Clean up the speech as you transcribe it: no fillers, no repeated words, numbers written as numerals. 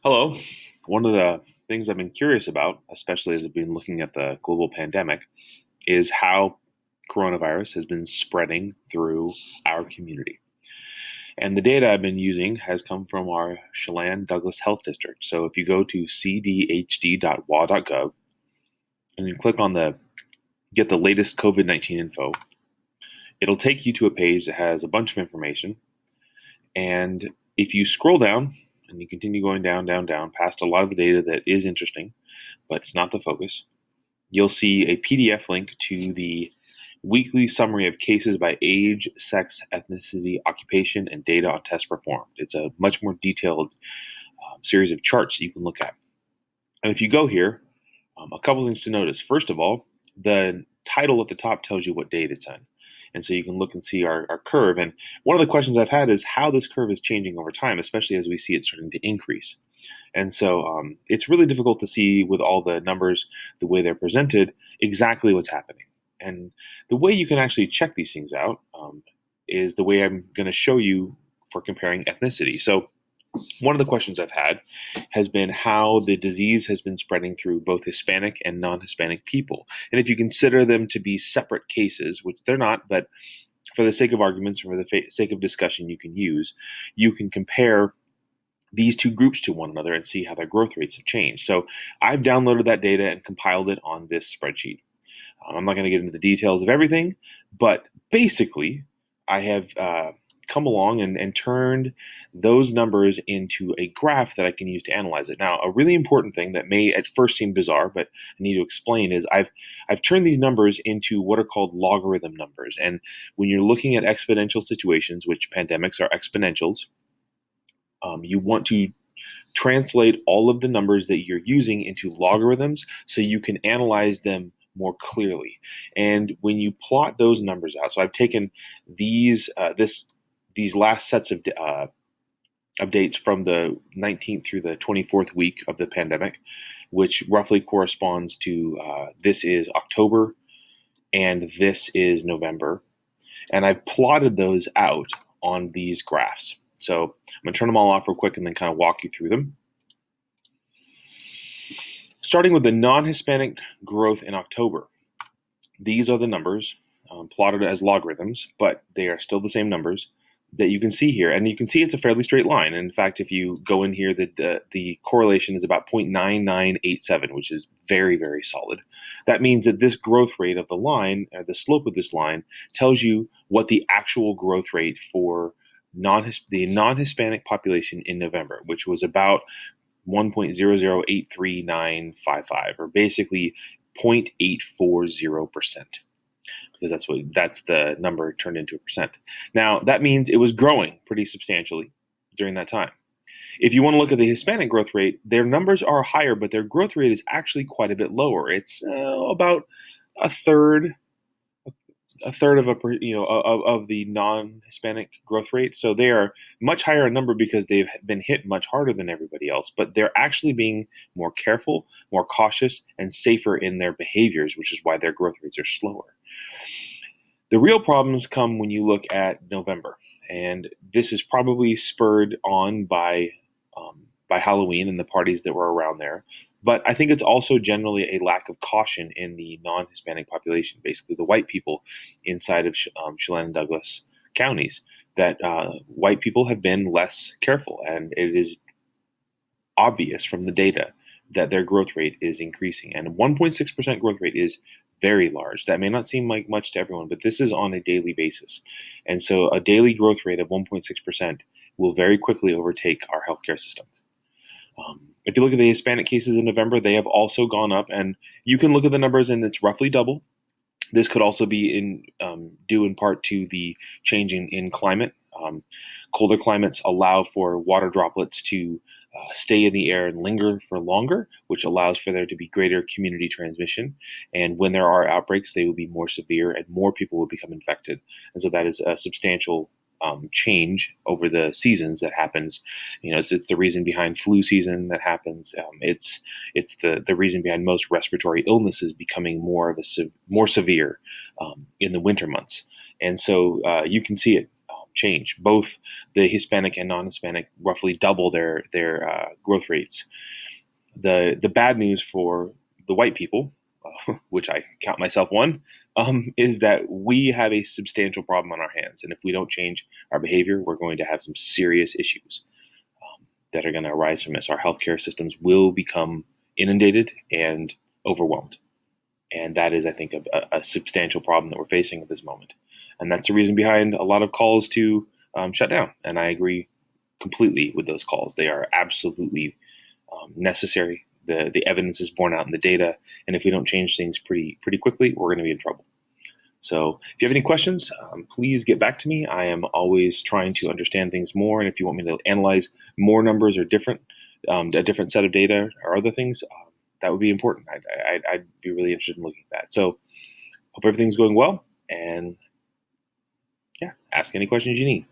Hello. One of the things I've been curious about, especially as I've been looking at the global pandemic, is how coronavirus has been spreading through our community. And the data I've been using has come from our Chelan Douglas Health District. So if you go to cdhd.wa.gov and you click on the get the latest COVID-19 info, it'll take you to a page that has a bunch of information. And if you scroll down and you continue going down, down, down, past a lot of the data that is interesting, but it's not the focus, you'll see a PDF link to the weekly summary of cases by age, sex, ethnicity, occupation, and data on tests performed. It's a much more detailed series of charts that you can look at. And if you go here, a couple things to notice. First of all, the title at the top tells you what date it's in. And so you can look and see our curve. And one of the questions I've had is how this curve is changing over time, especially as we see it starting to increase. And so it's really difficult to see with all the numbers, the way they're presented, exactly what's happening. And the way you can actually check these things out is the way I'm going to show you for comparing ethnicity. So one of the questions I've had has been how the disease has been spreading through both Hispanic and non-Hispanic people. And if you consider them to be separate cases, which they're not, but for the sake of arguments, for the sake of discussion you can compare these two groups to one another and see how their growth rates have changed. So I've downloaded that data and compiled it on this spreadsheet. I'm not going to get into the details of everything, but basically I have come along and turned those numbers into a graph that I can use to analyze it. Now, a really important thing that may at first seem bizarre, but I need to explain is I've turned these numbers into what are called logarithm numbers. And when you're looking at exponential situations, which pandemics are exponentials, you want to translate all of the numbers that you're using into logarithms so you can analyze them more clearly. And when you plot those numbers out, so I've taken these last sets of updates from the 19th through the 24th week of the pandemic, which roughly corresponds to this is October and this is November. And I've plotted those out on these graphs. So I'm going to turn them all off real quick and then kind of walk you through them. Starting with the non-Hispanic growth in October. These are the numbers plotted as logarithms, but they are still the same numbers that you can see here. And you can see it's a fairly straight line. And in fact, if you go in here, the correlation is about 0.9987, which is very, very solid. That means that this growth rate of the line, or the slope of this line, tells you what the actual growth rate for the non-Hispanic population in November, which was about 1.0083955, or basically 0.840%. Because that's the number turned into a percent. Now, that means it was growing pretty substantially during that time. If you want to look at the Hispanic growth rate, their numbers are higher, but their growth rate is actually quite a bit lower. It's about a third of the non-Hispanic growth rate. So they are much higher in number because they've been hit much harder than everybody else, but they're actually being more careful, more cautious, and safer in their behaviors, which is why their growth rates are slower. The real problems come when you look at November, and this is probably spurred on by Halloween and the parties that were around there. But I think it's also generally a lack of caution in the non-Hispanic population, basically the white people inside of Chelan and Douglas counties, that white people have been less careful. And it is obvious from the data that their growth rate is increasing. And 1.6% growth rate is very large. That may not seem like much to everyone, but this is on a daily basis. And so a daily growth rate of 1.6% will very quickly overtake our healthcare system. If you look at the Hispanic cases in November, they have also gone up, and you can look at the numbers and it's roughly double. This could also be due in part to the change in climate. Colder climates allow for water droplets to stay in the air and linger for longer, which allows for there to be greater community transmission. And when there are outbreaks, they will be more severe and more people will become infected. And so that is a substantial change over the seasons that happens. It's the reason behind flu season that happens. It's the reason behind most respiratory illnesses becoming more severe in the winter months. And so you can see it. change. Both the Hispanic and non-Hispanic roughly double their growth rates. The bad news for the white people, which I count myself one, is that we have a substantial problem on our hands. And if we don't change our behavior, we're going to have some serious issues that are going to arise from this. Our healthcare systems will become inundated and overwhelmed. And that is, I think, a substantial problem that we're facing at this moment. And that's the reason behind a lot of calls to shut down. And I agree completely with those calls. They are absolutely necessary. The evidence is borne out in the data. And if we don't change things pretty quickly, we're going to be in trouble. So if you have any questions, please get back to me. I am always trying to understand things more. And if you want me to analyze more numbers or a different set of data or other things, that would be important. I'd be really interested in looking at that. So hope everything's going well. And yeah, ask any questions you need.